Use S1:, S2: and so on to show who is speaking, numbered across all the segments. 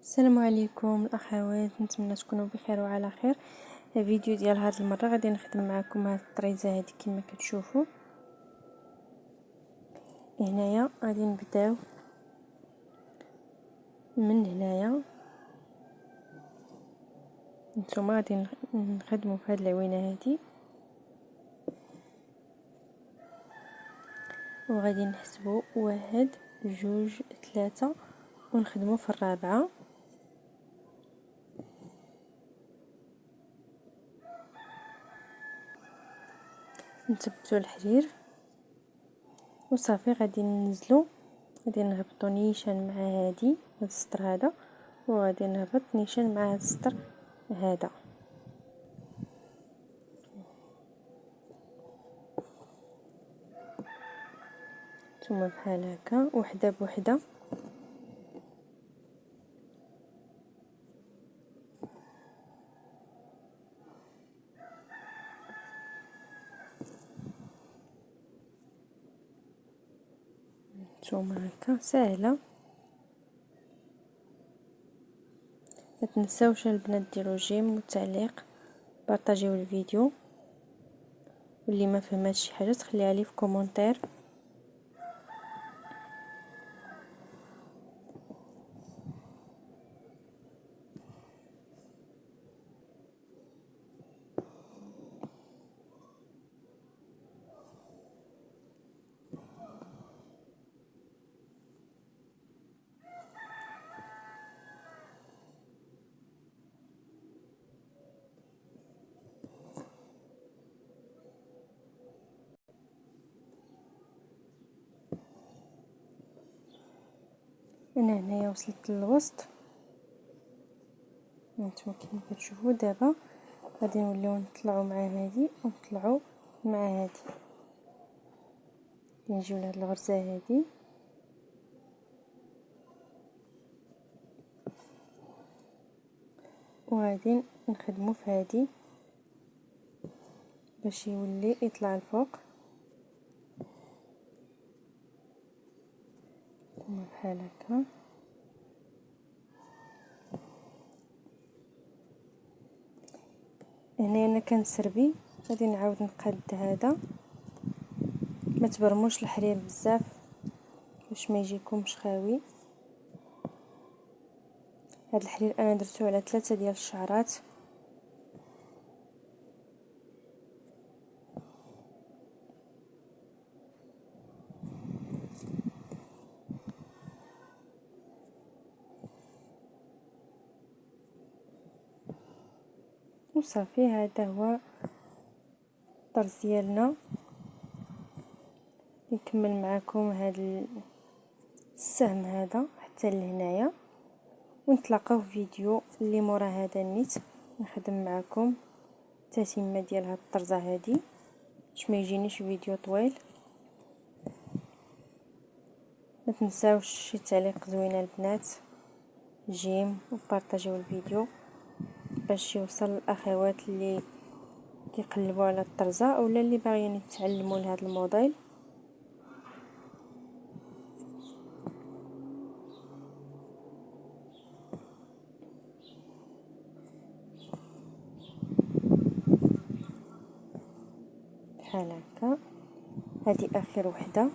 S1: السلام عليكم الاخوات، نتمنى تكونوا بخير وعلى خير. فيديو ديال هذه المره غادي نخدم معكم هذه الطريزه هذه كما كتشوفوا. هنايا غادي نبداو من هنايا، نتوما غادي نخدموا في هذه العوينه هذه وغادي نحسبوا 1 2 3 ونخدموا في الرابعه. نثبتوا الحرير وصافي، غادي ننزلوا، غادي نهبطوا نيشان مع هذا السطر هذا، وغادي نهبط نيشان مع هذا السطر هذا. ثم بحال هكا وحده بوحده نتوما هكا سهله. ما تنساوش البنات ديروا جيم والتعليق، بارطاجيو الفيديو، واللي ما فهماتش شي حاجه تخليها لي في كومونتير. انا هنايا وصلت للوسط، نتوما كما كتشوفوا. دابا غادي نوليو نطلعوا مع هذه ونطلعوا مع هذه، نجيو لهاد الغرزه هذه وغادي نخدموا في هذه باش يولي يطلع الفوق بحال هكا. هنا انا كنسربي، غادي نعاود نقاد هذا. ما تبرموش الحرير بزاف باش ما يجيكمش خاوي. هاد الحرير انا درتو على 3 ديال الشعرات. وصافي، هذا هو الطرز ديالنا. نكمل معكم هذا السهم هذا حتى لهنايا، ونتلاقاو في فيديو اللي مورا هذا النيت نخدم معكم التتمه ديال هاد الطرزه هذه باش ما يجينيش فيديو طويل. ما تنساوش شي تعليق زوينه البنات، جيم وبارطاجيو الفيديو باش يوصل الاخوات اللي كيقلبوا على الطرزه اولا اللي باغيين يتعلموا لهذا الموديل. بحال هكا، هذه اخر وحده.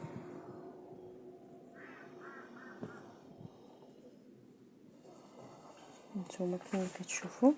S1: نتوما كما كتشوفوا